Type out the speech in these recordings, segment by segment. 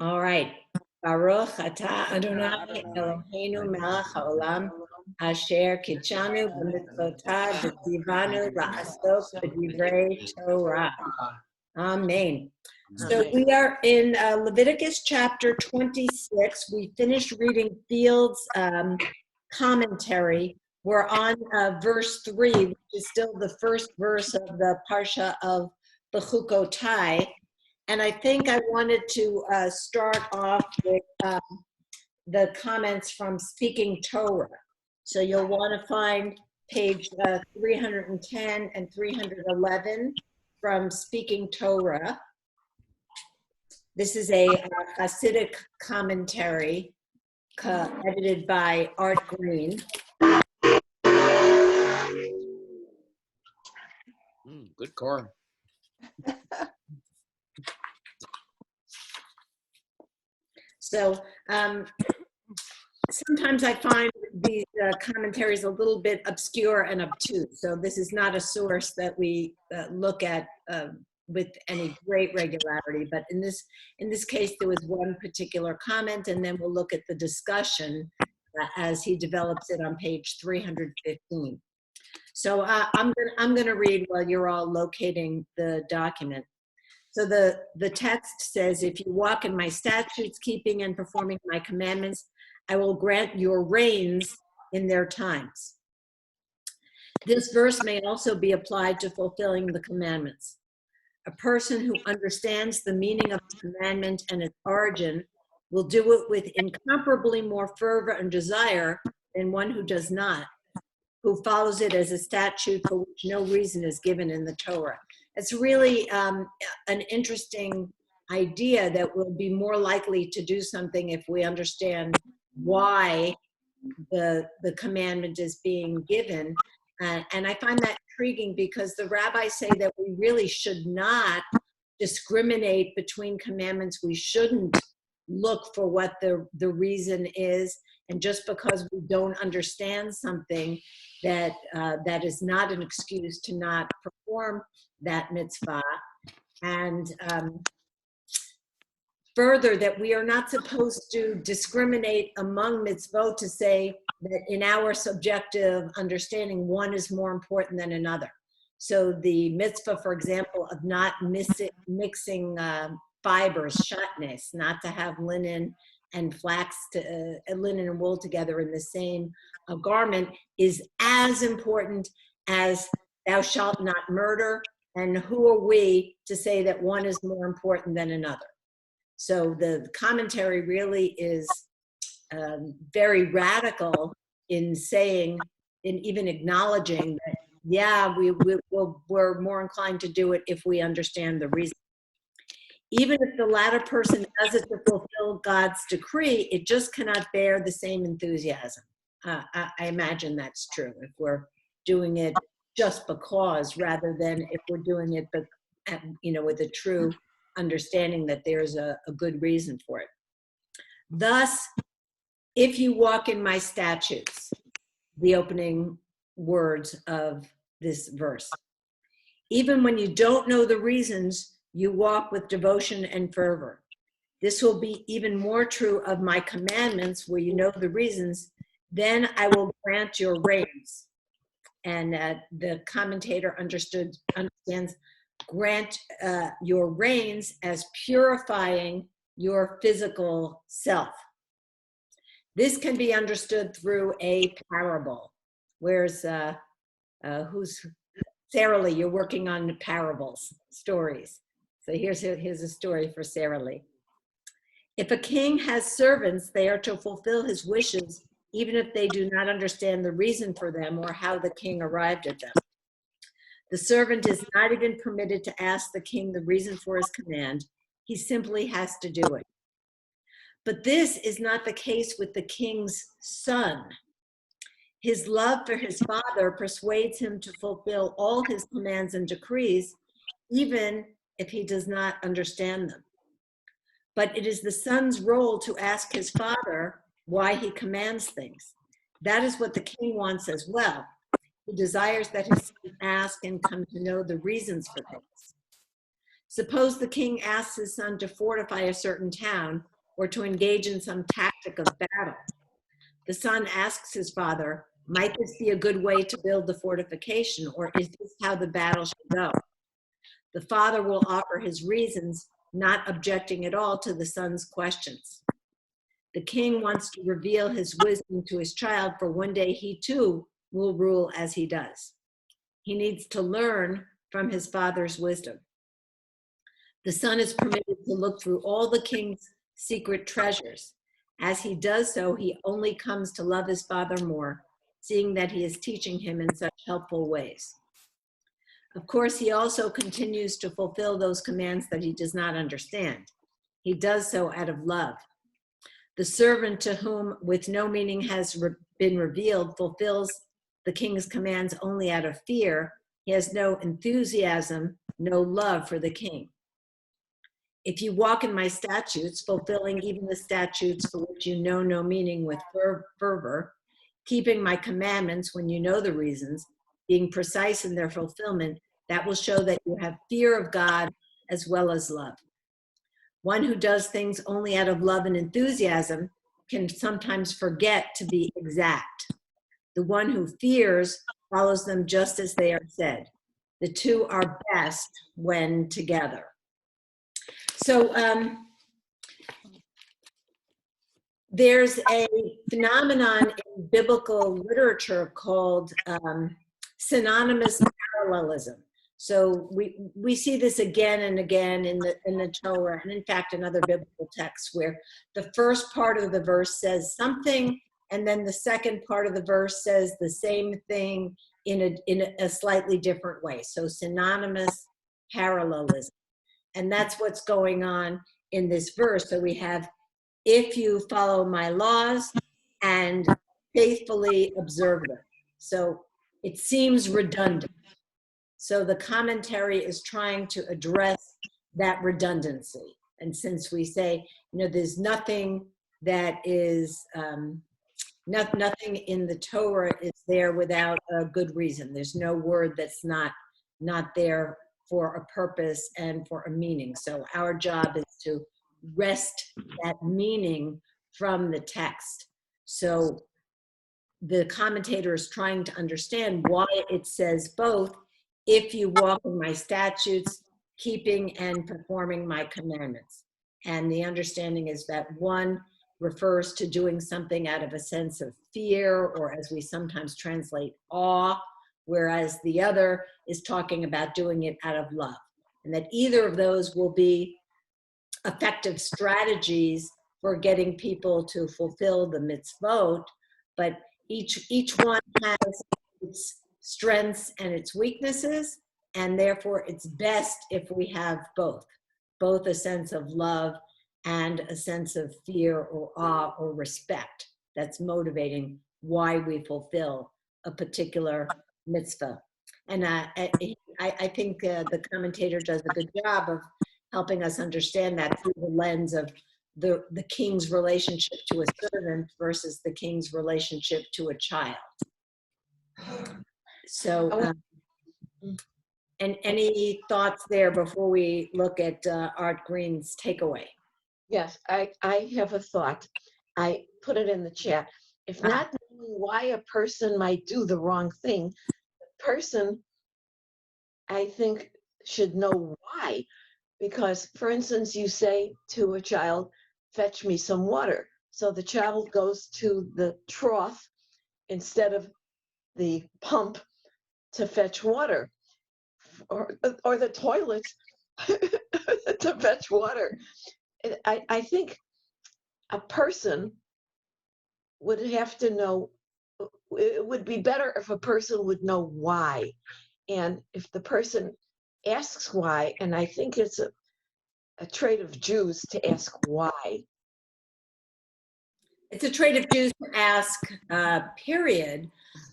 All right. Baruch atah Adonai Eloheinu melech haolam asher kitshanu b'mitzvotav v'tzivanu la'asok b'divrei Torah. Amen. So we are in Leviticus chapter 26. We finished reading Field's commentary. We're on verse 3, which is still the first verse of the Parsha of Bechukotai. And I think I wanted to start off with the comments from Speaking Torah. So you'll want to find page 310 and 311 from Speaking Torah. This is a Hasidic commentary edited by Art Green. Good corn. So sometimes I find these commentaries a little bit obscure and obtuse. So this is not a source that we look at with any great regularity. But in this case, there was one particular comment, and then we'll look at the discussion as he develops it on page 315. So I'm going to read while you're all locating the document. So the text says, if you walk in my statutes, keeping and performing my commandments, I will grant your reigns in their times. This verse may also be applied to fulfilling the commandments. A person who understands the meaning of the commandment and its origin will do it with incomparably more fervor and desire than one who does not, who follows it as a statute for which no reason is given in the Torah. It's really an interesting idea that we'll be more likely to do something if we understand why the commandment is being given. And I find that intriguing because the rabbis say that we really should not discriminate between commandments. We shouldn't look for what the reason is. And just because we don't understand something, that is not an excuse to not perform that mitzvah. And further, that we are not supposed to discriminate among mitzvot to say that in our subjective understanding, one is more important than another. So the mitzvah, for example, of not mixing fibers, shatnes, not to have linen and linen and wool together in the same garment, is as important as thou shalt not murder. And who are we to say that one is more important than another? So the commentary really is very radical in saying, in even acknowledging that, yeah, we're more inclined to do it if we understand the reason. Even if the latter person does it to fulfill God's decree, it just cannot bear the same enthusiasm. I imagine that's true if we're doing it just because, rather than if we're doing it, but with a true understanding that there's a good reason for it. Thus, if you walk in my statutes, the opening words of this verse, even when you don't know the reasons, you walk with devotion and fervor. This will be even more true of my commandments, where you know the reasons. Then I will grant your reigns. And the commentator understands grant your reigns as purifying your physical self. This can be understood through a parable. Where's who's Sarah Lee? You're working on parables, stories. So here's a story for Sarah Lee. If a king has servants, they are to fulfill his wishes, even if they do not understand the reason for them or how the king arrived at them. The servant is not even permitted to ask the king the reason for his command. He simply has to do it. But this is not the case with the king's son. His love for his father persuades him to fulfill all his commands and decrees, even if he does not understand them. But it is the son's role to ask his father why he commands things. That is what the king wants as well. He desires that his son ask and come to know the reasons for things. Suppose the king asks his son to fortify a certain town or to engage in some tactic of battle. The son asks his father, might this be a good way to build the fortification, or is this how the battle should go? The father will offer his reasons, not objecting at all to the son's questions. The king wants to reveal his wisdom to his child, for one day he too will rule as he does. He needs to learn from his father's wisdom. The son is permitted to look through all the king's secret treasures. As he does so, he only comes to love his father more, seeing that he is teaching him in such helpful ways. Of course, he also continues to fulfill those commands that he does not understand. He does so out of love. The servant to whom with no meaning has been revealed fulfills the king's commands only out of fear. He has no enthusiasm, no love for the king. If you walk in my statutes, fulfilling even the statutes for which you know no meaning with fervor, keeping my commandments when you know the reasons, being precise in their fulfillment, that will show that you have fear of God as well as love. One who does things only out of love and enthusiasm can sometimes forget to be exact. The one who fears follows them just as they are said. The two are best when together. So there's a phenomenon in biblical literature called synonymous parallelism. So we see this again and again in the Torah, and in fact in other biblical texts, where the first part of the verse says something, and then the second part of the verse says the same thing in a slightly different way. So synonymous parallelism. And that's what's going on in this verse. So we have, if you follow my laws and faithfully observe them. So it seems redundant. So the commentary is trying to address that redundancy. And since we say, there's nothing that is, nothing in the Torah is there without a good reason. There's no word that's not there for a purpose and for a meaning. So our job is to wrest that meaning from the text. So the commentator is trying to understand why it says both, if you walk in my statutes, keeping and performing my commandments. And the understanding is that one refers to doing something out of a sense of fear, or as we sometimes translate, awe, whereas the other is talking about doing it out of love. And that either of those will be effective strategies for getting people to fulfill the mitzvot, but each one has its strengths and its weaknesses, and therefore it's best if we have both a sense of love and a sense of fear or awe or respect that's motivating why we fulfill a particular mitzvah. And I think the commentator does a good job of helping us understand that through the lens of the king's relationship to a servant versus the king's relationship to a child. So, and any thoughts there before we look at Art Green's takeaway? Yes, I have a thought. I put it in the chat. If not knowing why a person might do the wrong thing, the person, I think, should know why. Because, for instance, you say to a child, fetch me some water. So the child goes to the trough instead of the pump to fetch water, or the toilet to fetch water. I think a person would have to know, it would be better if a person would know why. And if the person asks why, and I think it's a trait of Jews to ask why. It's a trait of Jews to ask, period,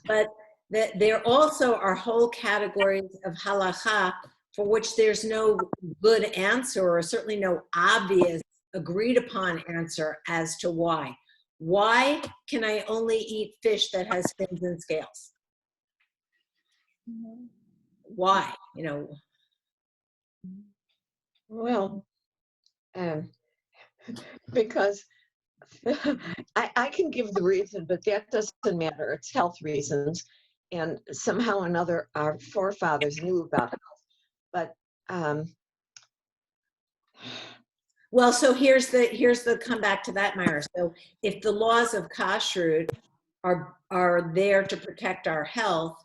but there also are whole categories of halakha for which there's no good answer, or certainly no obvious agreed upon answer as to why. Why can I only eat fish that has fins and scales? Why? Well, because I can give the reason, but that doesn't matter. It's health reasons. And somehow or another, our forefathers knew about health. But Well, so here's the comeback to that, Myra. So if the laws of kashrut are there to protect our health,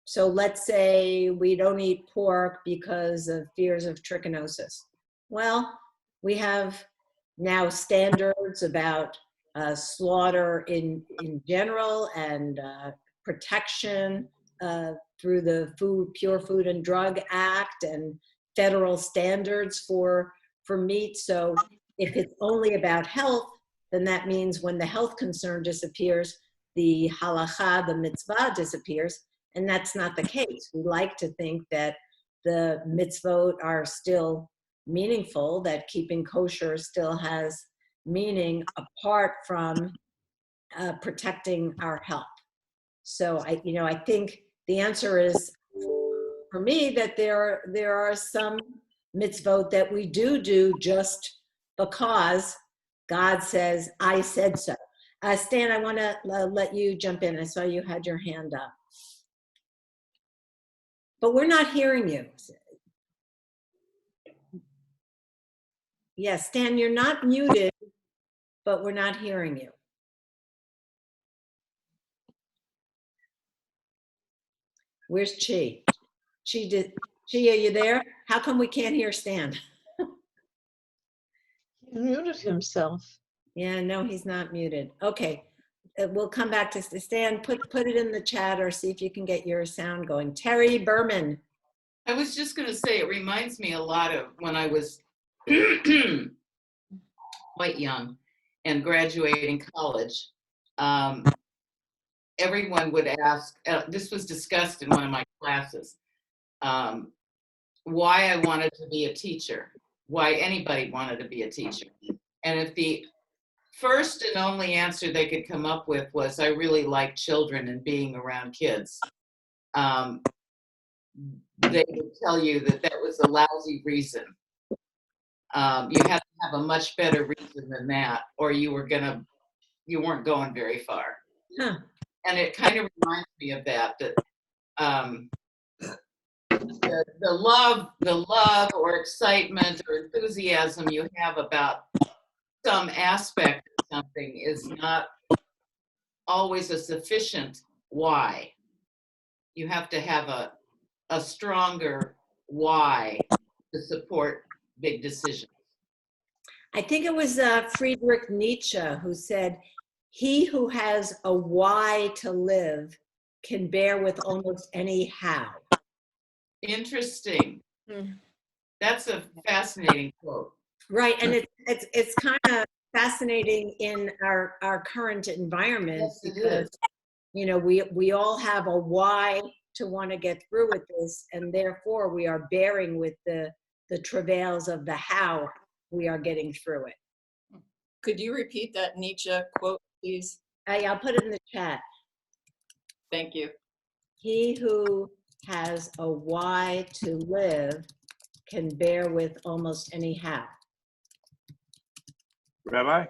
so let's say we don't eat pork because of fears of trichinosis. Well, we have now standards about slaughter in general and protection through the Pure Food and Drug Act and federal standards for meat. So if it's only about health, then that means when the health concern disappears, the halacha, the mitzvah disappears, and that's not the case. We like to think that the mitzvot are still meaningful, that keeping kosher still has meaning apart from protecting our health. So I think the answer is, for me, that there are some mitzvot that we do just because God says, I said so. Stan, I want to let you jump in. I saw you had your hand up. But we're not hearing you. Yes, Stan, you're not muted, but we're not hearing you. Where's Chi? Chi, are you there? How come we can't hear Stan? he muted himself. Yeah, no, he's not muted. Okay, we'll come back to Stan. Put it in the chat or see if you can get your sound going. Terry Berman. I was just going to say, it reminds me a lot of when I was quite young and graduating college. Everyone would ask, this was discussed in one of my classes, why I wanted to be a teacher, why anybody wanted to be a teacher. And if the first and only answer they could come up with was, I really like children and being around kids, they would tell you that that was a lousy reason. You had to have a much better reason than that, or you weren't going very far. Huh. And it kind of reminds me of that the love or excitement or enthusiasm you have about some aspect of something is not always a sufficient why. You have to have a stronger why to support big decisions. I think it was Friedrich Nietzsche who said, he who has a why to live can bear with almost any how. Interesting. That's a fascinating quote. Right, and it's kind of fascinating in our current environment. Yes, it because is. we all have a why to want to get through with this, and therefore we are bearing with the travails of the how we are getting through it. Could you repeat that Nietzsche quote, please? I'll put it in the chat. Thank you. He who has a why to live can bear with almost any how. Rabbi,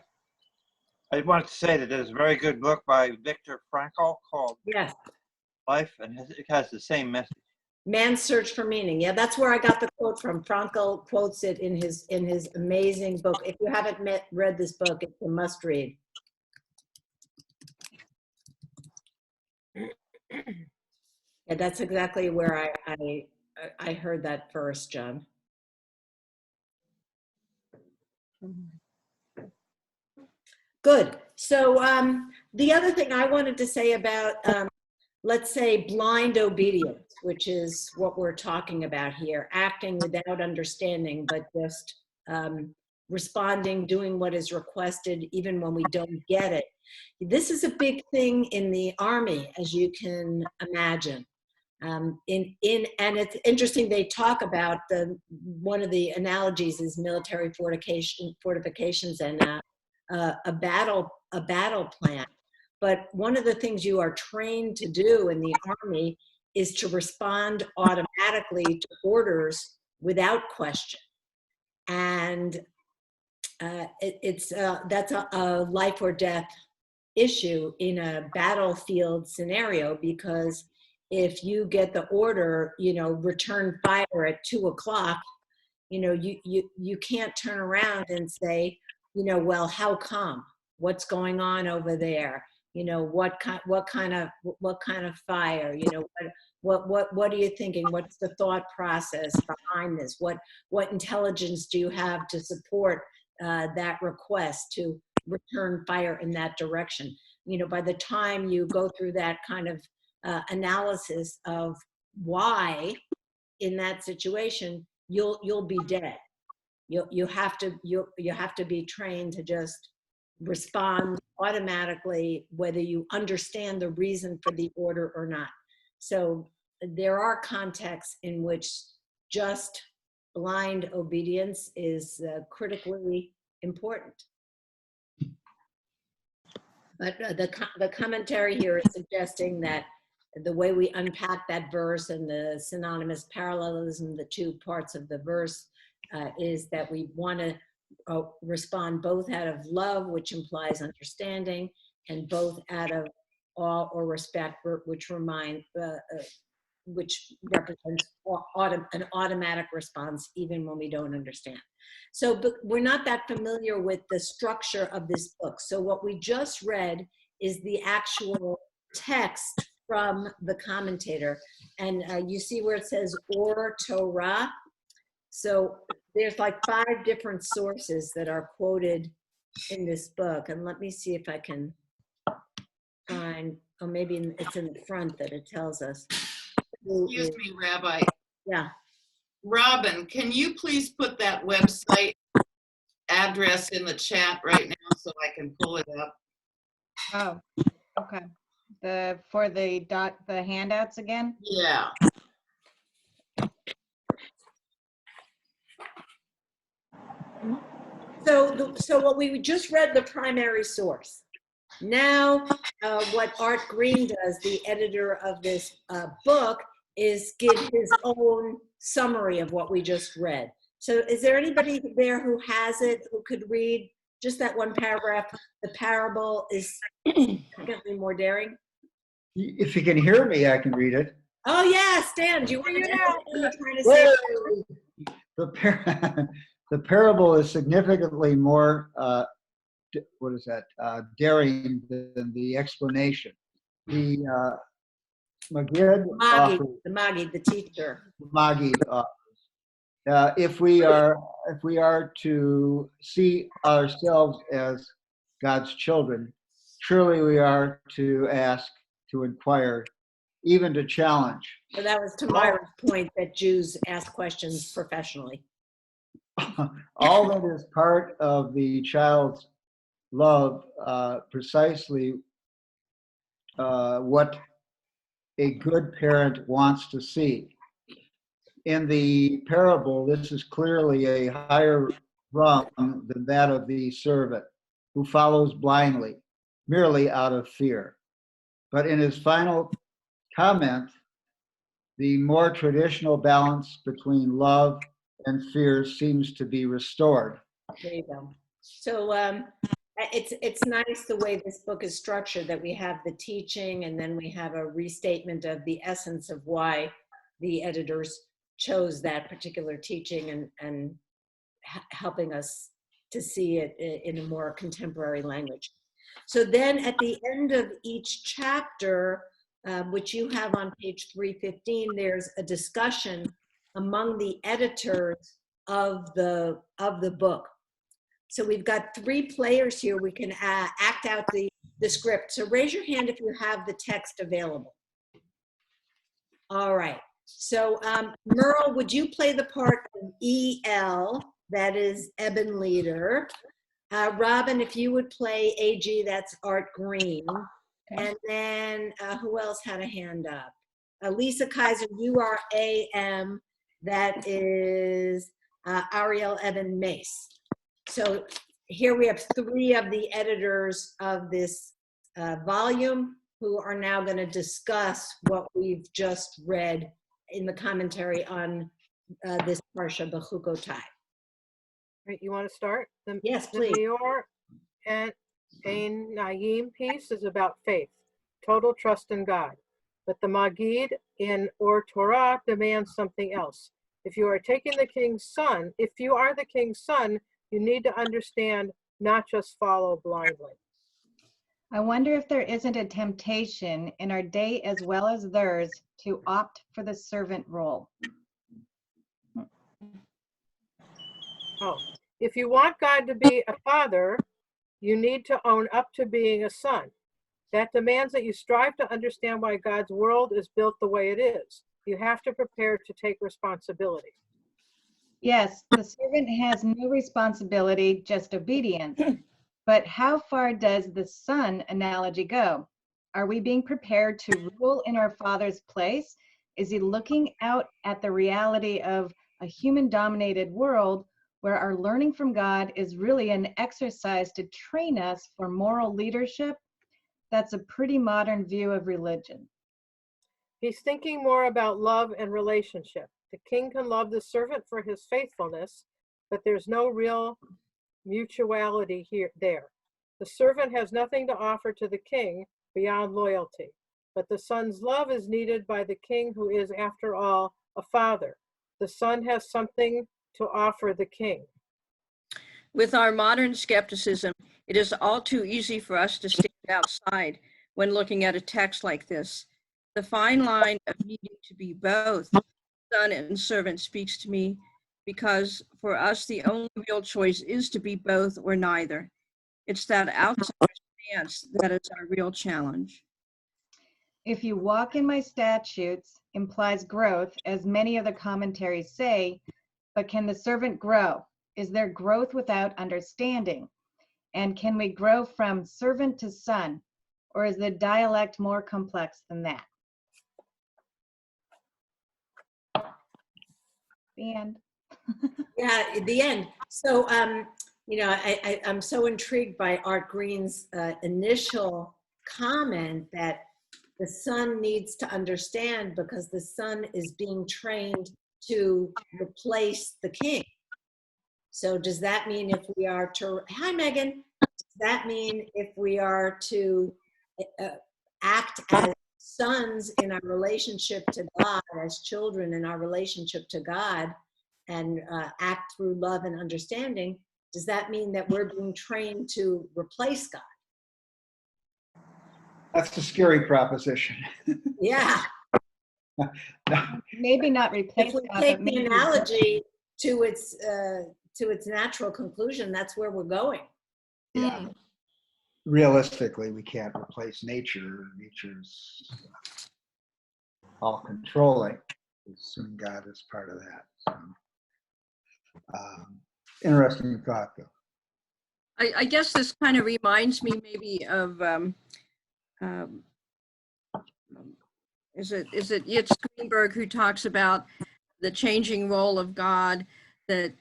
I wanted to say that there's a very good book by Viktor Frankl called Yes. Life, and it has the same message. Man's Search for Meaning. Yeah, that's where I got the quote from. Frankl quotes it in his amazing book. If you haven't read this book, it's a must read. Yeah, that's exactly where I heard that first, John. Good. So the other thing I wanted to say about, let's say, blind obedience, which is what we're talking about here, acting without understanding, but just responding, doing what is requested, even when we don't get it. This is a big thing in the Army, as you can imagine. And it's interesting, they talk about one of the analogies is military fortifications and a battle plan. But one of the things you are trained to do in the Army is to respond automatically to orders without question. And that's a life or death issue in a battlefield scenario, because if you get the order, return fire at 2:00, you can't turn around and say, well, how come? What's going on over there? What kind of fire? What are you thinking? What's the thought process behind this? What intelligence do you have to support that request to return fire in that direction? By the time you go through that kind of analysis of why in that situation, you'll be dead. You have to be trained to just respond automatically, whether you understand the reason for the order or not. So there are contexts in which just blind obedience is critically important. But the commentary here is suggesting that the way we unpack that verse and the synonymous parallelism, the two parts of the verse, is that we want to respond both out of love, which implies understanding, and both out of awe or respect, which represents an automatic response, even when we don't understand. So, but we're not that familiar with the structure of this book. So what we just read is the actual text from the commentator. And you see where it says Or Torah. So there's like 5 different sources that are quoted in this book. And let me see if I can find, or maybe it's in the front that it tells us. Excuse me, Rabbi. Yeah. Robin, can you please put that website address in the chat right now so I can pull it up? Oh, okay. For the handouts again? Yeah. So what we just read, the primary source. Now, what Art Green does, the editor of this book, is give his own summary of what we just read. So is there anybody there who has it, who could read just that one paragraph? The parable is significantly more daring. If you can hear me, I can read it. Oh yeah, Stan, do you want to say? The parable is significantly more, daring than the explanation. The Magid Magi, the teacher. Magi if we are to see ourselves as God's children, surely we are to ask, to inquire, even to challenge. So that was Tamara's point, that Jews ask questions professionally. All that is part of the child's love, precisely what a good parent wants to see. In the parable, this is clearly a higher rung than that of the servant who follows blindly, merely out of fear. But in his final comment, the more traditional balance between love and fear seems to be restored. There you go. So it's nice the way this book is structured, that we have the teaching and then we have a restatement of the essence of why the editors chose that particular teaching, and helping us to see it in a more contemporary language. So then at the end of each chapter, which you have on page 315, there's a discussion among the editors of the book. So we've got 3 players here. We can act out the script. So raise your hand if you have the text available. All right. So Merle, would you play the part of EL, that is Eben Leader? Robin, if you would play AG, that's Art Green. Okay. And then who else had a hand up? Lisa Kaiser, you are AM, that is Ariel Evan Mace. So here we have 3 of the editors of this volume who are now going to discuss what we've just read in the commentary on this Parsha Bechukotai. Right, you want to start? Yes, The please. Meor and Ein Naim piece is about faith, total trust in God. But the Magid in Or Torah demands something else. If you are the king's son, you need to understand, not just follow blindly. I wonder if there isn't a temptation in our day as well as theirs to opt for the servant role. Oh, if you want God to be a father, you need to own up to being a son. That demands that you strive to understand why God's world is built the way it is. You have to prepare to take responsibility. Yes, the servant has no responsibility, just obedience. But how far does the son analogy go? Are we being prepared to rule in our Father's place? Is he looking out at the reality of a human-dominated world where our learning from God is really an exercise to train us for moral leadership? That's a pretty modern view of religion. He's thinking more about love and relationship. The king can love the servant for his faithfulness, but there's no real mutuality there. The servant has nothing to offer to the king beyond loyalty, but the son's love is needed by the king, who is, after all, a father. The son has something to offer the king. With our modern skepticism, it is all too easy for us to stand outside when looking at a text like this. The fine line of needing to be both son and servant speaks to me, because for us, the only real choice is to be both or neither. It's that outside stance that is our real challenge. If you walk in my statutes implies growth, as many of the commentaries say, but can the servant grow? Is there growth without understanding? And can we grow from servant to son? Or is the dialect more complex than that? The end. Yeah, at the end. So, I'm so intrigued by Art Green's initial comment that the son needs to understand because the son is being trained to replace the king. So does that mean if we are to, hi Megan, does that mean if we are to act as sons in our relationship to God, as children in our relationship to God, and act through love and understanding, does that mean that we're being trained to replace God? That's a scary proposition. Yeah. Maybe not replace If we God, take but the maybe analogy to its natural conclusion, that's where we're going. Yeah. Realistically, we can't replace nature. Nature's all controlling. We assume God is part of that. So, interesting thought, though. I guess this kind of reminds me maybe of, is it Yitzhak Greenberg who talks about the changing role of God, that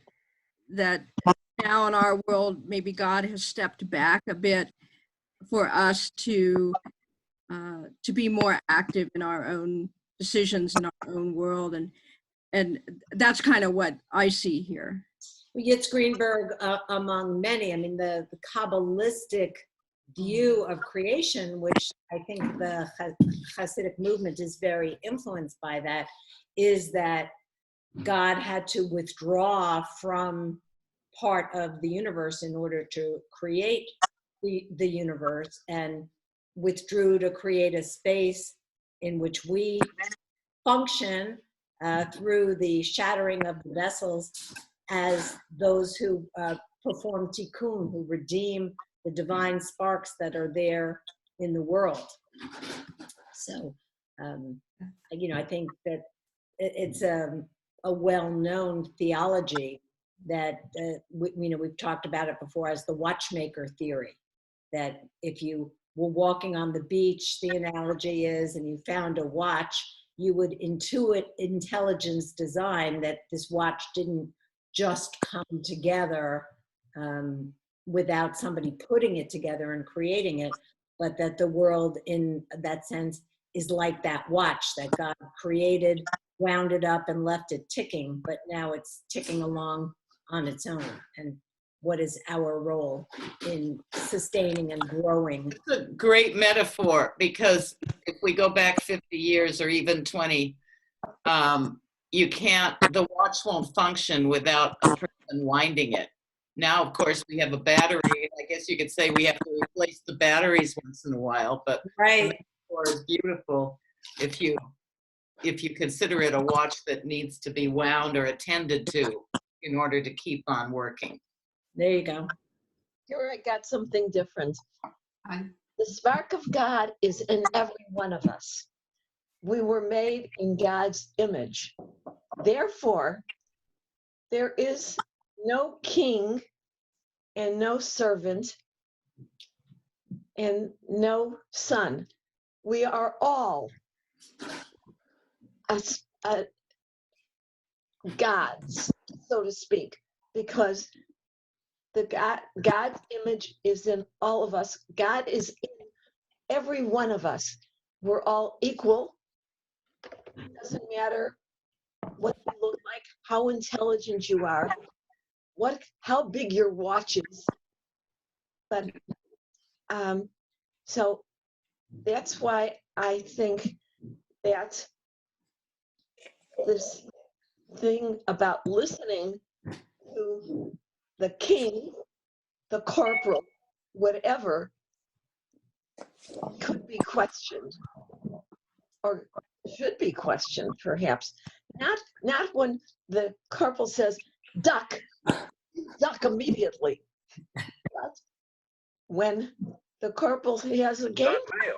now in our world, maybe God has stepped back a bit for us to be more active in our own decisions in our own world. And that's kind of what I see here. Yitzhak Greenberg, among many, I mean, the Kabbalistic view of creation, which I think the Hasidic movement is very influenced by, that is that God had to withdraw from part of the universe in order to create the universe, and withdrew to create a space in which we function through the shattering of the vessels as those who perform tikkun, who redeem the divine sparks that are there in the world. So, I think that it's a well-known theology that, we've talked about it before as the watchmaker theory, that if you were walking on the beach, the analogy is, and you found a watch, you would intuit intelligence design that this watch didn't just come together without somebody putting it together and creating it, but that the world in that sense is like that watch that God created, wound it up and left it ticking, but now it's ticking along on its own, and what is our role in sustaining and growing. It's a great metaphor, because if we go back 50 years or even 20, the watch won't function without a person winding it. Now, of course, we have a battery. I guess you could say we have to replace the batteries once in a while, but Right. the metaphor is beautiful if you consider it a watch that needs to be wound or attended to in order to keep on working. There you go. Here I got something different. The spark of God is in every one of us. We were made in God's image. Therefore, there is no king and no servant and no son. We are all gods, so to speak, because God's image is in all of us. God is in every one of us. We're all equal. It doesn't matter what you look like, how intelligent you are, how big your watch is. But so that's why I think that this thing about listening to the king, the corporal, whatever, could be questioned, or should be questioned, perhaps. Not when the corporal says, duck immediately. But when the corporal has a game plan,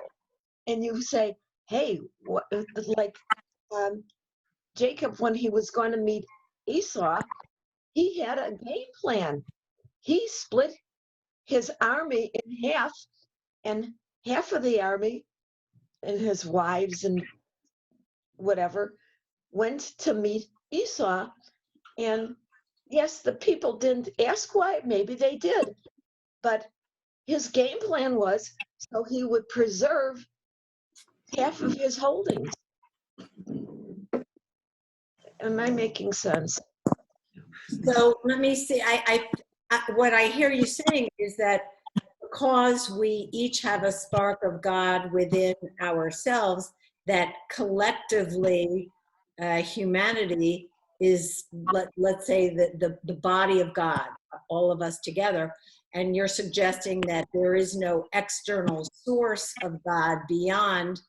and you say, hey, what, like Jacob, when he was going to meet Esau, he had a game plan. He split his army in half, and half of the army and his wives and whatever went to meet Esau. And yes, the people didn't ask why, maybe they did, but his game plan was so he would preserve half of his holdings. Am I making sense? So let me see. What I hear you saying is that because we each have a spark of God within ourselves, that collectively humanity is, let's say, the body of God, all of us together. And you're suggesting that there is no external source of God beyond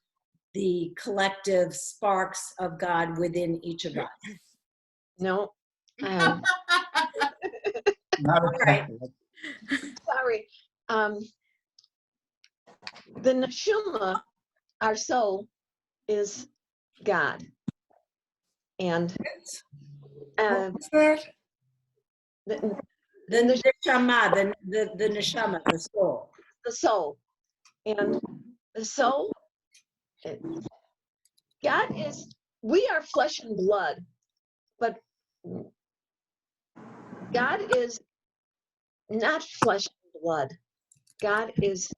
the collective sparks of God within each of us. No. Not Right. exactly. Sorry. The neshama, our soul, is God. And What's that? the The neshama, the neshama, the soul. soul. And the soul, God is, we are flesh and blood, but God is not flesh and blood. God is,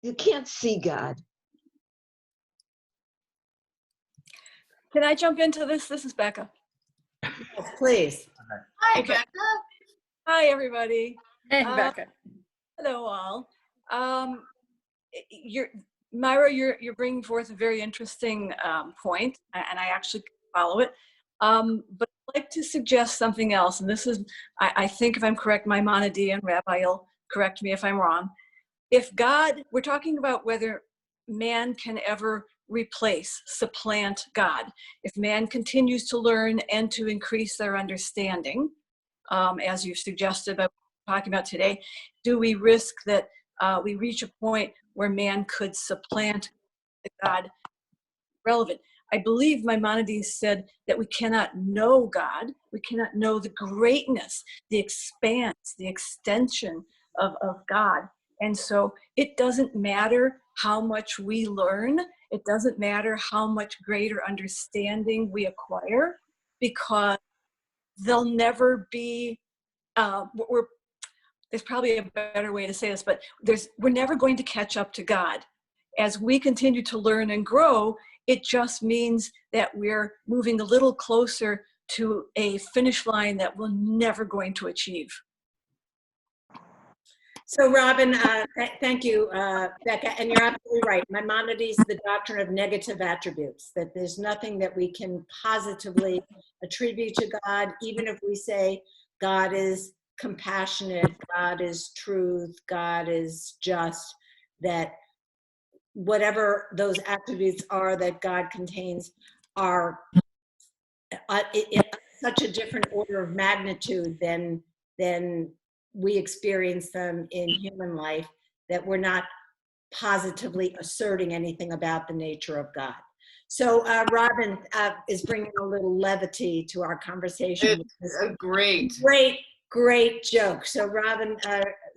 you can't see God. Can I jump into this? This is Becca. Yes, please. Hi, Okay. Becca. Hi, everybody. Hey, Becca. Hello, all. Myra, you're bringing forth a very interesting point, and I actually follow it. But I'd like to suggest something else, and this is, I think if I'm correct, Maimonides and Rabbi will correct me if I'm wrong. If God, we're talking about whether man can ever replace, supplant God. If man continues to learn and to increase their understanding, as you suggested about talking about today, do we risk that we reach a point where man could supplant God relevant? I believe Maimonides said that we cannot know God, we cannot know the greatness, the expanse, the extension of God. And so it doesn't matter how much we learn, it doesn't matter how much greater understanding we acquire, because there'll never be, there's probably a better way to say this, but we're never going to catch up to God. As we continue to learn and grow, it just means that we're moving a little closer to a finish line that we're never going to achieve. So Robin, thank you, Becca, and you're absolutely right. Maimonides, the doctrine of negative attributes, that there's nothing that we can positively attribute to God, even if we say God is compassionate, God is truth, God is just, that whatever those attributes are that God contains are in such a different order of magnitude than we experience them in human life, that we're not positively asserting anything about the nature of God. So Robin is bringing a little levity to our conversation. It's a great. Great joke. So Robin,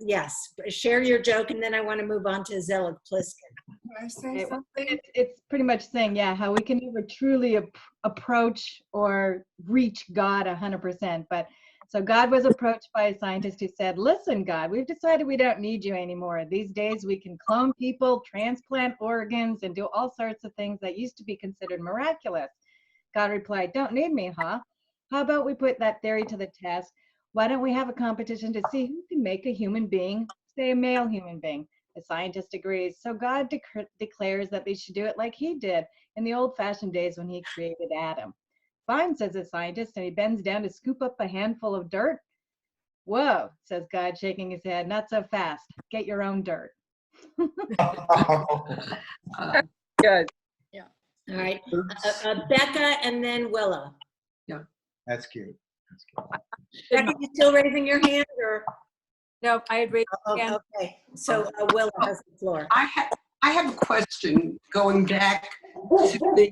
yes, share your joke, and then I want to move on to Zelig Pliskin. Can I say something? It's pretty much saying, yeah, how we can never truly approach or reach God 100%. But so God was approached by a scientist who said, listen, God, we've decided we don't need you anymore. These days we can clone people, transplant organs, and do all sorts of things that used to be considered miraculous. God replied, don't need me, huh? How about we put that theory to the test? Why don't we have a competition to see who can make a human being, say a male human being? The scientist agrees. So God declares that they should do it like he did in the old-fashioned days when he created Adam. Fine, says the scientist, and he bends down to scoop up a handful of dirt. Whoa, says God, shaking his head, not so fast. Get your own dirt. Good. All right, Becca and then Willa. That's cute. Becca, you still raising your hand, or? No, I had raised my hand. Okay, so Willa has the floor. I have a question going back to the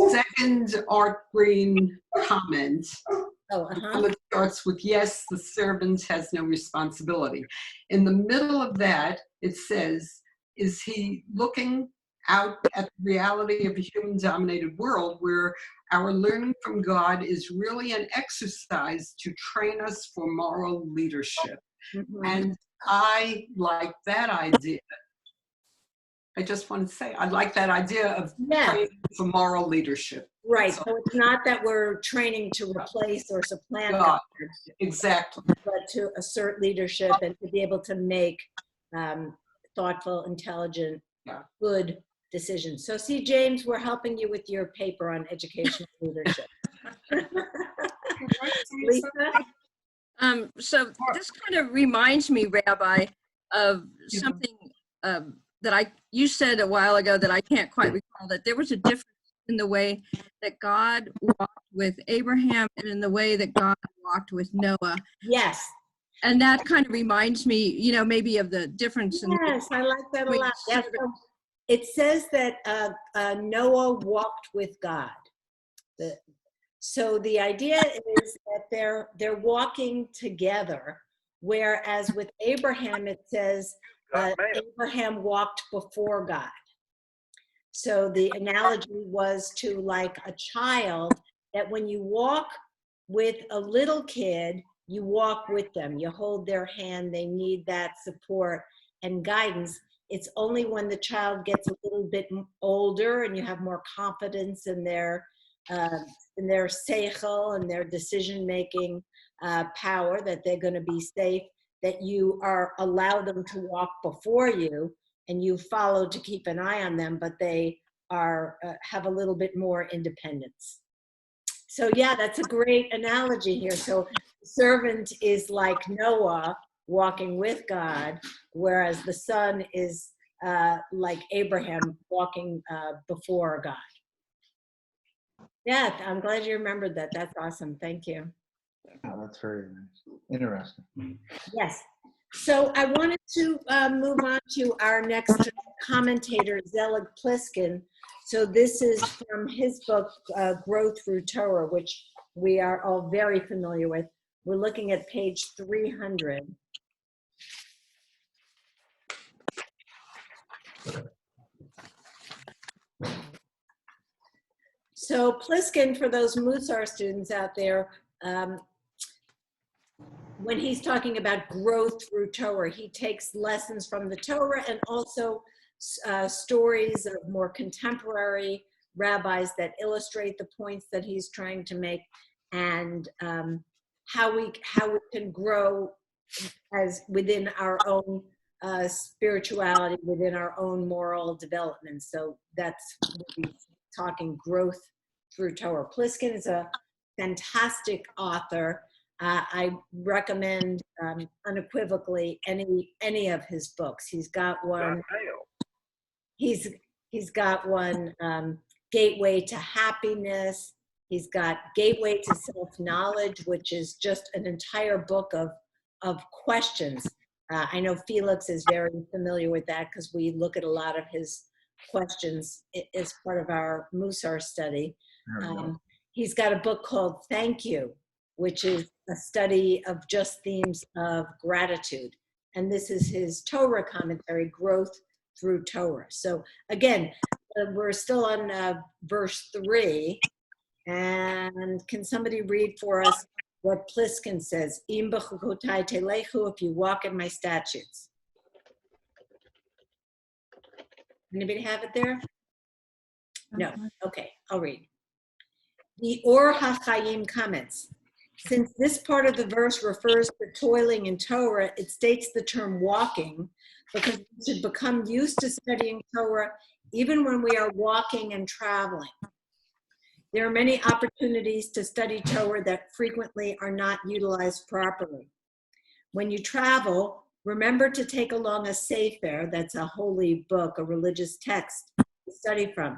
second Art Green comment. It starts with, yes, the servant has no responsibility. In the middle of that, it says, is he looking out at the reality of a human-dominated world where our learning from God is really an exercise to train us for moral leadership? And I like that idea. I just want to say, I like that idea of training for moral leadership. Right, so it's not that we're training to replace or supplant God. Exactly. But to assert leadership and to be able to make thoughtful, intelligent, good decisions. So see, James, we're helping you with your paper on educational leadership. Lisa? So this kind of reminds me, Rabbi, of something that you said a while ago that I can't quite recall, that there was a difference in the way that God walked with Abraham and in the way that God walked with Noah. Yes. And that kind of reminds me, maybe of the difference. Yes, I like that a lot. Yes, it says that Noah walked with God. So the idea is that they're walking together, whereas with Abraham it says Abraham walked before God. So the analogy was to like a child, that when you walk with a little kid, you walk with them, you hold their hand, they need that support and guidance. It's only when the child gets a little bit older and you have more confidence in their seichel and their decision-making power, that they're going to be safe, that you allow them to walk before you, and you follow to keep an eye on them, but they have a little bit more independence. So yeah, that's a great analogy here. So the servant is like Noah walking with God, whereas the son is like Abraham walking before God. Yeah, I'm glad you remembered that. That's awesome. Thank you. Oh, that's very nice. Interesting. Yes. So I wanted to move on to our next commentator, Zelig Pliskin. So this is from his book, Growth Through Torah, which we are all very familiar with. We're looking at page 300. So Pliskin, for those Musar students out there, when he's talking about growth through Torah, he takes lessons from the Torah and also stories of more contemporary rabbis that illustrate the points that he's trying to make. and how we can grow as within our own spirituality, within our own moral development. So that's what we're talking growth through Torah. Pliskin is a fantastic author. I recommend unequivocally any of his books. He's got one. He's got one, Gateway to Happiness. He's got Gateway to Self-Knowledge, which is just an entire book of questions. I know Felix is very familiar with that because we look at a lot of his questions as part of our Musar study. He's got a book called Thank You, which is a study of just themes of gratitude. And this is his Torah commentary, Growth Through Torah. So again, we're still on verse 3. And can somebody read for us what Pliskin says? Im b'chukotai telechu, if you walk in my statutes. Anybody have it there? No. Okay, I'll read. The Or HaChaim comments. Since this part of the verse refers to toiling in Torah, it states the term walking because we should become used to studying Torah even when we are walking and traveling. There are many opportunities to study Torah that frequently are not utilized properly. When you travel, remember to take along a sefer, that's a holy book, a religious text to study from.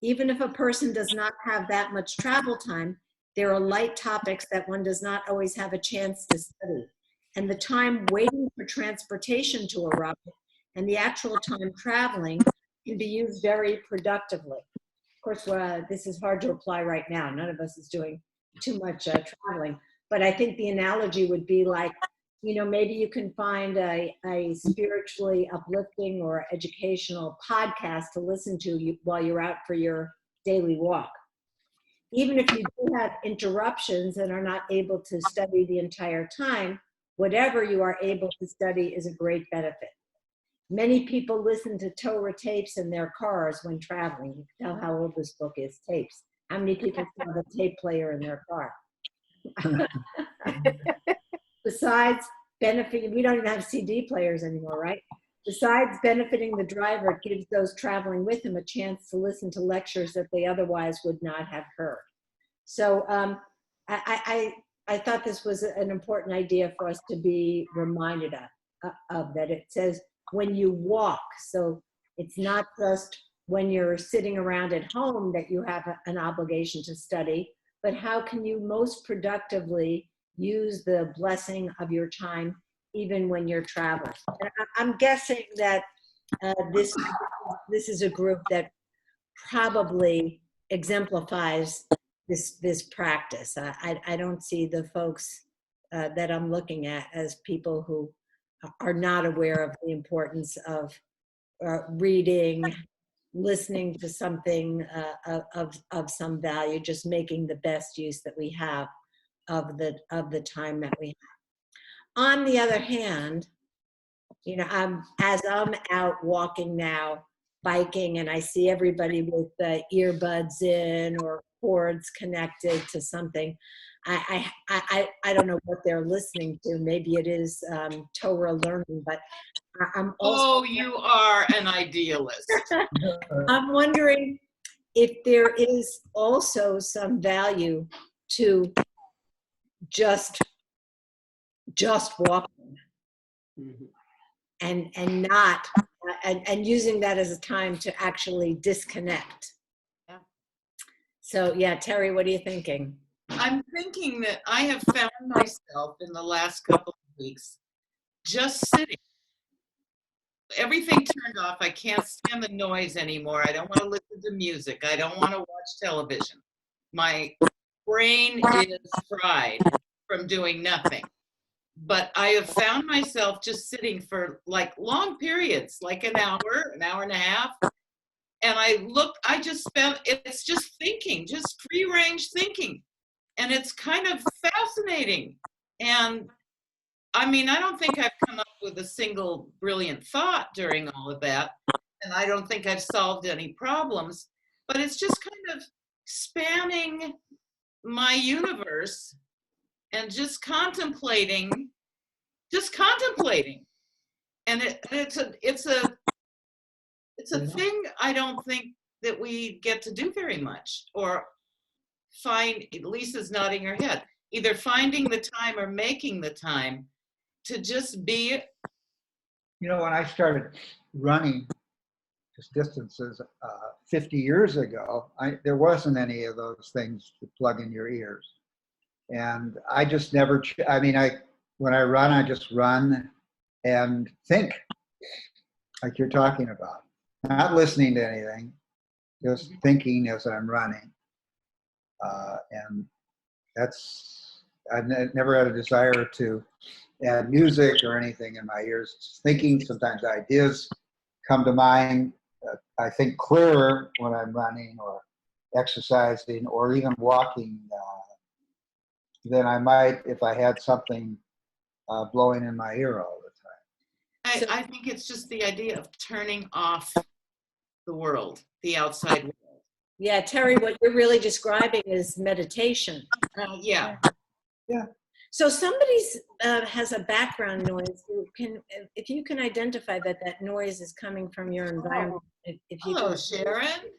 Even if a person does not have that much travel time, there are light topics that one does not always have a chance to study. And the time waiting for transportation to arrive and the actual time traveling can be used very productively. Of course, this is hard to apply right now. None of us is doing too much traveling. But I think the analogy would be like, you know, maybe you can find a spiritually uplifting or educational podcast to listen to while you're out for your daily walk. Even if you do have interruptions and are not able to study the entire time, whatever you are able to study is a great benefit. Many people listen to Torah tapes in their cars when traveling. You can tell how old this book is, tapes. How many people have a tape player in their car? Besides benefiting, we don't even have CD players anymore, right? Besides benefiting the driver, it gives those traveling with him a chance to listen to lectures that they otherwise would not have heard. So I thought this was an important idea for us to be reminded of that it says when you walk. So it's not just when you're sitting around at home that you have an obligation to study, but how can you most productively use the blessing of your time even when you're traveling. And I'm guessing that this is a group that probably exemplifies this practice. I don't see the folks that I'm looking at as people who are not aware of the importance of reading, listening to something of some value, just making the best use that we have of the time that we have. On the other hand, you know, as I'm out walking now, biking, and I see everybody with the earbuds in or cords connected to something, I don't know what they're listening to. Maybe it is Torah learning, but I'm also— Oh, you are an idealist. I'm wondering if there is also some value to just walking and not and using that as a time to actually disconnect. Yeah. So yeah, Terry, what are you thinking? I'm thinking that I have found myself in the last couple of weeks just sitting. Everything turned off. I can't stand the noise anymore. I don't want to listen to music. I don't want to watch television. My brain is fried from doing nothing. But I have found myself just sitting for like long periods, like an hour and a half. And I just spent, it's just thinking, just free range thinking. And it's kind of fascinating. And I mean, I don't think I've come up with a single brilliant thought during all of that. And I don't think I've solved any problems, but it's just kind of spanning my universe and just contemplating. And it's a thing I don't think that we get to do very much, or find. Lisa's nodding her head. Either finding the time or making the time to just be. You know, when I started running just distances 50 years ago, there wasn't any of those things to plug in your ears. And I just never, when I run, I just run and think like you're talking about. Not listening to anything, just thinking as I'm running. And I've never had a desire to add music or anything in my ears. Just thinking, sometimes ideas come to mind. I think clearer when I'm running or exercising or even walking than I might if I had something blowing in my ear all the time. I think it's just the idea of turning off the world, the outside world. Yeah, Terry, what you're really describing is meditation. Yeah. So somebody's has a background noise. If you can identify that noise is coming from your environment. Hello, Sharon.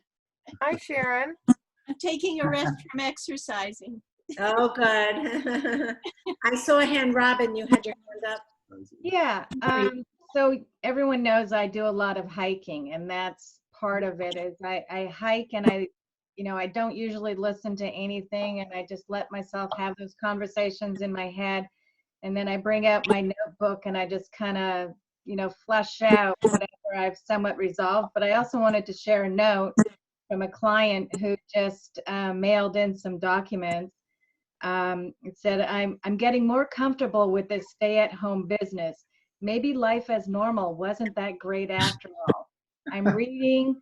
Hi, Sharon. I'm taking a rest from exercising. Oh, good. I saw a hand, Robin. You had your hand up. Yeah. So everyone knows I do a lot of hiking, and that's part of it. Is I hike, and I don't usually listen to anything, and I just let myself have those conversations in my head, and then I bring out my notebook and I just kind of flush out whatever I've somewhat resolved. But I also wanted to share a note from a client who just mailed in some documents. It said, I'm getting more comfortable with this stay-at-home business. Maybe life as normal wasn't that great after all. I'm reading,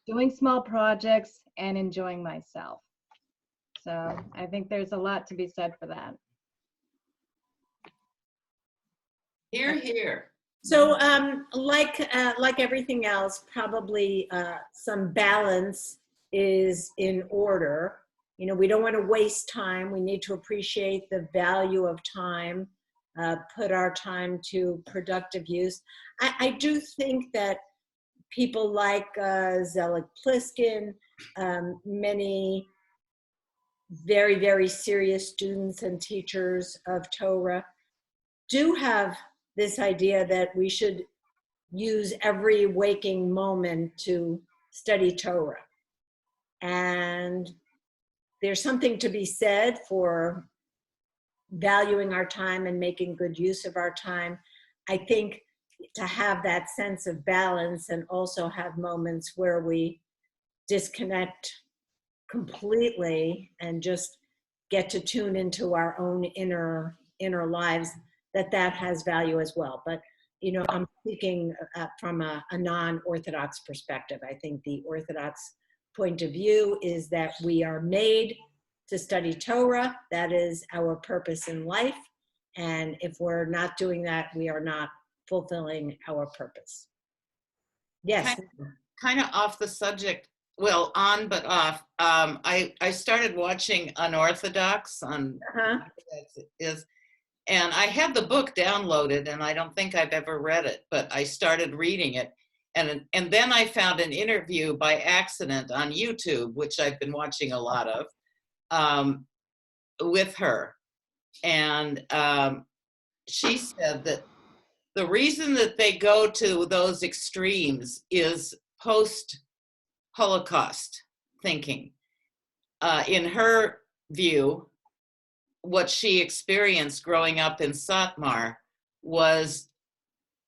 doing small projects, and enjoying myself. So I think there's a lot to be said for that. Hear, hear. So like everything else, probably some balance is in order. We don't want to waste time. We need to appreciate the value of time, put our time to productive use. I do think that people like Zelig Pliskin, many very, very serious students and teachers of Torah do have this idea that we should use every waking moment to study Torah. And there's something to be said for valuing our time and making good use of our time. I think to have that sense of balance and also have moments where we disconnect completely and just get to tune into our own inner lives, that has value as well. But I'm speaking from a non-Orthodox perspective. I think the Orthodox point of view is that we are made to study Torah. That is our purpose in life. And if we're not doing that, we are not fulfilling our purpose. Yes. Kind of off the subject. Well, on but off. I started watching Unorthodox on and I had the book downloaded, and I don't think I've ever read it, but I started reading it, and then I found an interview by accident on YouTube, which I've been watching a lot of, with her, and she said that the reason that they go to those extremes is post-Holocaust thinking. In her view, what she experienced growing up in Satmar was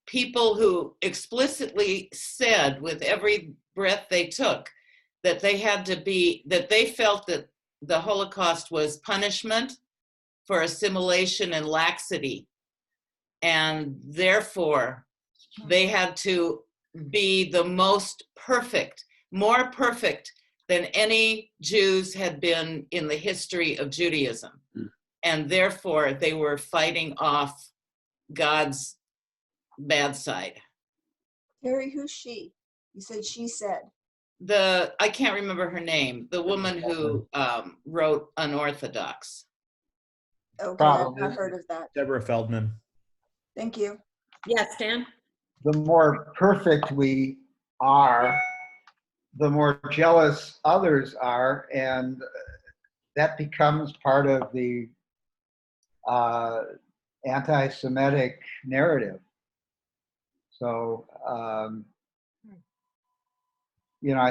people who explicitly said with every breath they took that they felt that the Holocaust was punishment for assimilation and laxity. And therefore, they had to be the most perfect, more perfect than any Jews had been in the history of Judaism. And therefore, they were fighting off God's bad side. Terry, who's she? You said she said. I can't remember her name, the woman who wrote Unorthodox. Okay, I've Probably. not heard of that. Deborah Feldman. Thank you. Yes, Dan? The more perfect we are, the more jealous others are, and that becomes part of the anti-Semitic narrative. So, I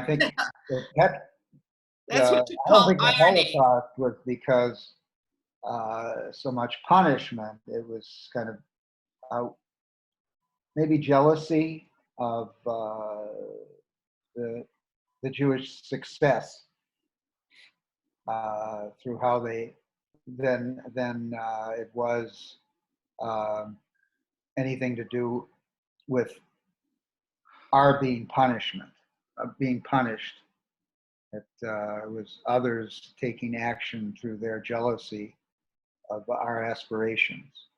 think That's what you I don't call think the irony. Holocaust was because so much punishment. It was kind of maybe jealousy of the Jewish success through how they then it was anything to do with our being punished. It was others taking action through their jealousy of our aspirations.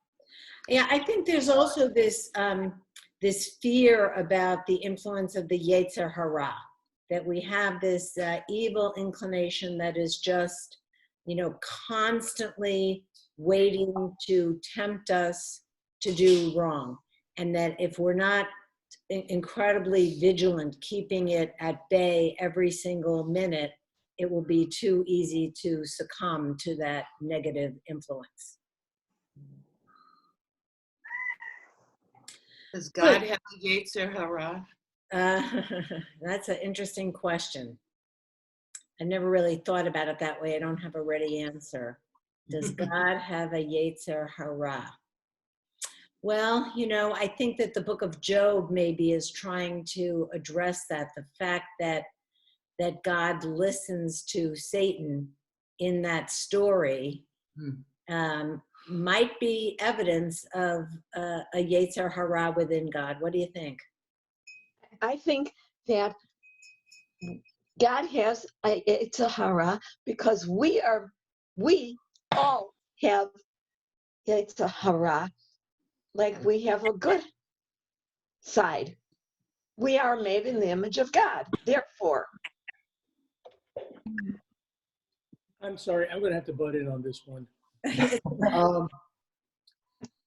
Yeah, I think there's also this this fear about the influence of the Yetzer Hara, that we have this evil inclination that is just, constantly waiting to tempt us to do wrong. And that if we're not incredibly vigilant, keeping it at bay every single minute, it will be too easy to succumb to that negative influence. Does God have a Yetzer Hara? That's an interesting question. I never really thought about it that way. I don't have a ready answer. Does God have a Yetzer Hara? Well, I think that the book of Job maybe is trying to address that. The fact that God listens to Satan in that story might be evidence of a Yetzer Hara within God. What do you think? I think that God has a Yetzer Hara because we all have Yetzer Hara, like we have a good side. We are made in the image of God. Therefore, I'm sorry, I'm going to have to butt in on this one.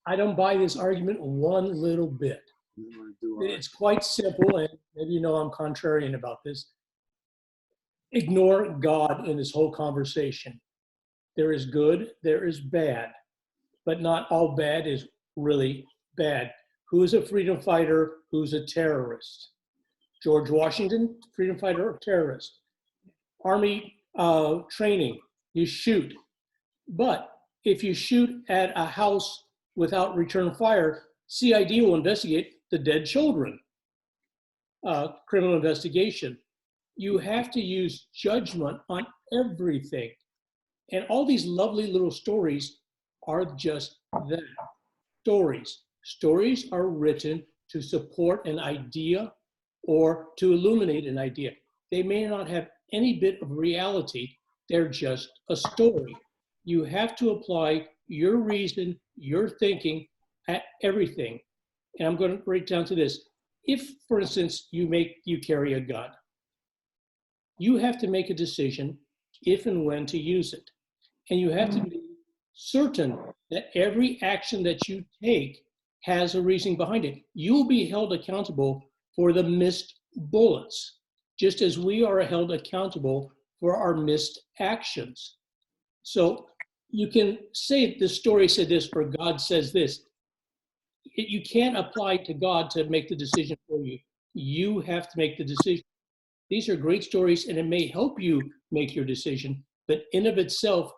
I don't buy this argument one little bit. It's quite simple, and maybe I'm contrarian about this. Ignore God in this whole conversation. There is good, there is bad, but not all bad is really bad. Who is a freedom fighter? Who's a terrorist? George Washington, freedom fighter or terrorist? Army training, you shoot. But if you shoot at a house without return fire, CID will investigate the dead children. Criminal investigation. You have to use judgment on everything. And all these lovely little stories are just that, stories. Stories are written to support an idea or to illuminate an idea. They may not have any bit of reality. They're just a story. You have to apply your reason, your thinking at everything. And I'm going to break down to this. If, for instance, you carry a gun, you have to make a decision if and when to use it. And you have to be certain that every action that you take has a reason behind it. You'll be held accountable for the missed bullets, just as we are held accountable for our missed actions. So you can say the story said this or God says this. You can't apply to God to make the decision for you. You have to make the decision. These are great stories and it may help you make your decision, but in of itself,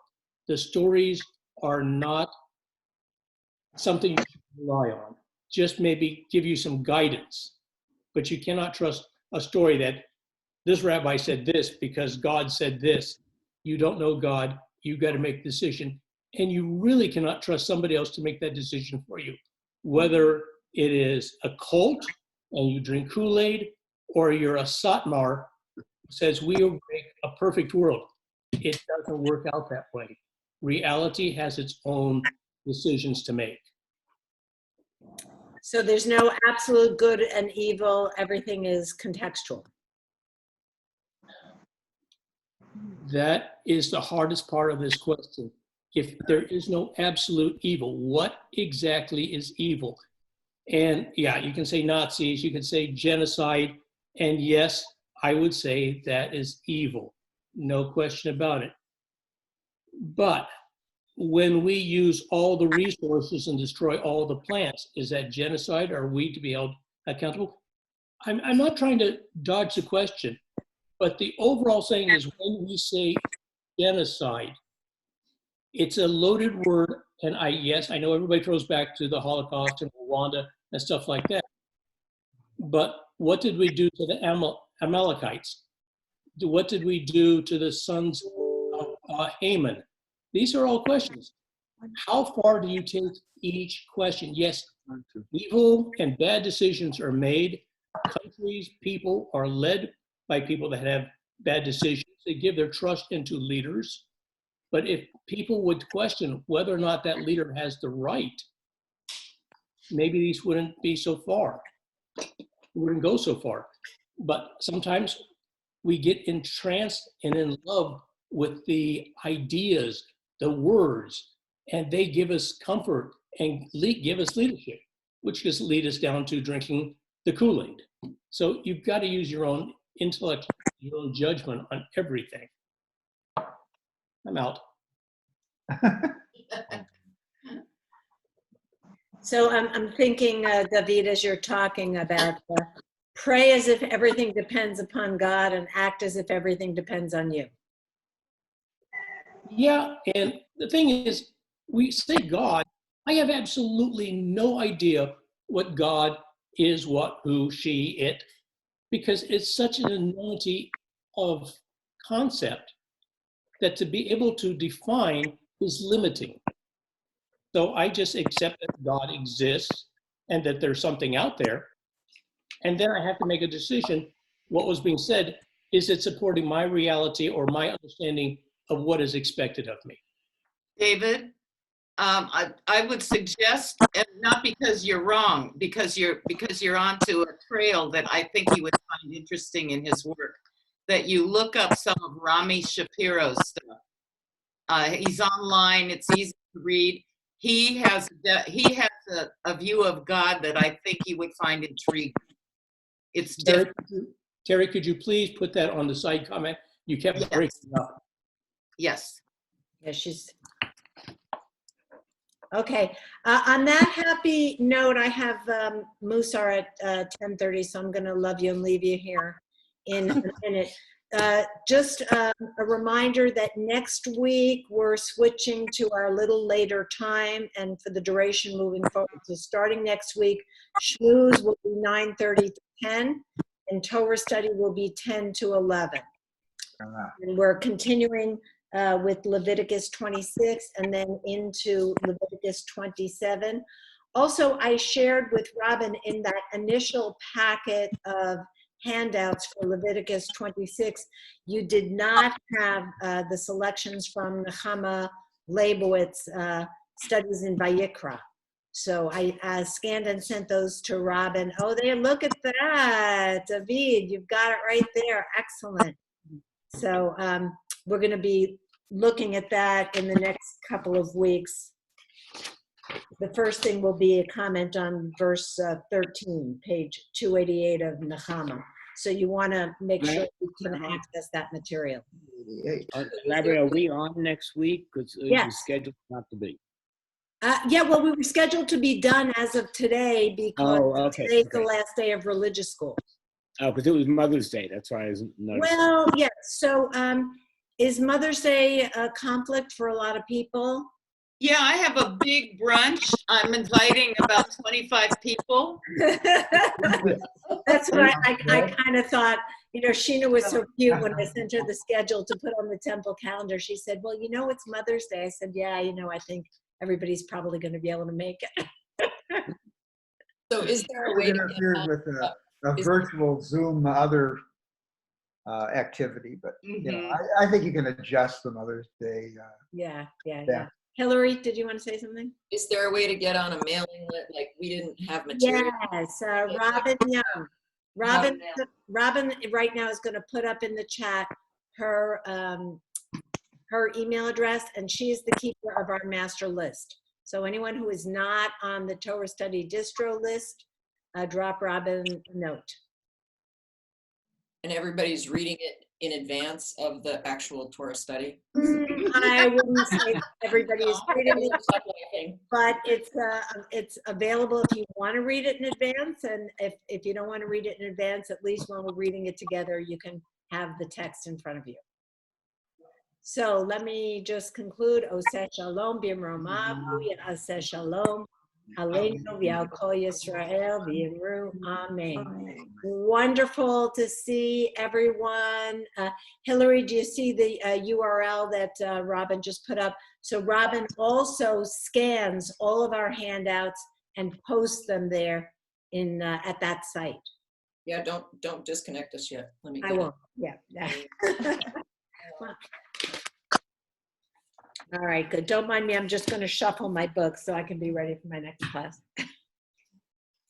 the stories are not something you should rely on. Just maybe give you some guidance, but you cannot trust a story that this rabbi said this because God said this. You don't know God, you got to make a decision. And you really cannot trust somebody else to make that decision for you. Whether it is a cult and you drink Kool-Aid or you're a Satmar who says we will make a perfect world. It doesn't work out that way. Reality has its own decisions to make. So there's no absolute good and evil. Everything is contextual. That is the hardest part of this question. If there is no absolute evil, what exactly is evil? And yeah, you can say Nazis, you can say genocide, and yes, I would say that is evil. No question about it. But when we use all the resources and destroy all the plants, is that genocide? Are we to be held accountable? I'm not trying to dodge the question, but the overall saying is when we say genocide, it's a loaded word. And yes, I know everybody throws back to the Holocaust and Rwanda and stuff like that. But what did we do to the Amalekites? What did we do to the sons of Haman? These are all questions. How far do you take each question? Yes, evil and bad decisions are made. Countries, people are led by people that have bad decisions. They give their trust into leaders. But if people would question whether or not that leader has the right, maybe these wouldn't be so far. Wouldn't go so far. But sometimes we get entranced and in love with the ideas, the words, and they give us comfort and give us leadership, which just lead us down to drinking the Kool-Aid. So you've got to use your own intellect, your own judgment on everything. I'm out. So I'm thinking, David, as you're talking about pray as if everything depends upon God and act as if everything depends on you. Yeah, and the thing is, we say God. I have absolutely no idea what God is, what, who, she, it, because it's such an enormity of concept that to be able to define is limiting. So I just accept that God exists and that there's something out there. And then I have to make a decision. What was being said, is it supporting my reality or my understanding of what is expected of me? David, I would suggest, and not because you're wrong, because you're onto a trail that I think you would find interesting in his work, that you look up some of Rami Shapiro's stuff. He's online. It's easy to read. He has a view of God that I think you would find intriguing. It's different. Terry, could you please put that on the side comment? You kept breaking up. Yes. Yeah, she's okay. On that happy note, I have Musar at 10:30, so I'm going to love you and leave you here in a minute. Just a reminder that next week we're switching to our little later time and for the duration moving forward. So starting next week, Shmooze will be 9:30 to 10 and Torah Study will be 10 to 11. And we're continuing with Leviticus 26 and then into Leviticus 27. Also, I shared with Robin in that initial packet of handouts for Leviticus 26, you did not have the selections from Nechama Leibowitz studies in Vayikra. So I scanned and sent those to Robin. Oh, there, look at that, David, you've got it right there. Excellent. So we're going to be looking at that in the next couple of weeks. The first thing will be a comment on verse 13, page 288 of Nechama. So you want to make sure you can access that material. Larry, are we on next week? Because it was scheduled not to be. Yeah, well, we were scheduled to be done as of today because today's the last day of religious school. Oh, because it was Mother's Day. That's why I was noticing. Well, yes. So is Mother's Day a conflict for a lot of people? Yeah, I have a big brunch. I'm inviting about 25 people. That's what I kind of thought. You know, Sheena was so cute when I sent her the schedule to put on the temple calendar. She said, well, you know, it's Mother's Day. I said, yeah, you know, I think everybody's probably going to be able to make it. So is there a way to interfere with a virtual Zoom other activity, but you know, I think you can adjust the Mother's Day. Yeah. Hillary, did you want to say something? Is there a way to get on a mailing list? Like we didn't have material. Yes, Robin Young. Robin right now is going to put up in the chat her email address, and she is the keeper of our master list. So anyone who is not on the Torah Study distro list, drop Robin a note. And everybody's reading it in advance of the actual Torah study. I wouldn't say that everybody is reading it, but it's available if you want to read it in advance, and if you don't want to read it in advance, at least when we're reading it together, you can have the text in front of you. So let me just conclude. Oseh shalom b'imromav, aseh shalom, aleinu v'al kol Yisrael v'yimru, amen. Wonderful to see everyone. Hillary, do you see the URL that Robin just put up? So Robin also scans all of our handouts and posts them there in at that site. Yeah, don't disconnect us yet. Let me. I won't. Yeah. All right, good. Don't mind me. I'm just going to shuffle my books so I can be ready for my next class.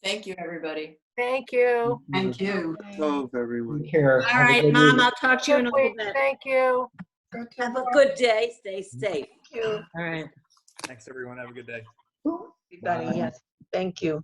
Thank you, everybody. Thank you. Thank you. Everyone. Take care. All right, Mom, I'll talk to you in a little bit. Thank you. Have a good day. Stay safe. Thank you. All right. Thanks, everyone. Have a good day. Everybody, yes, thank you.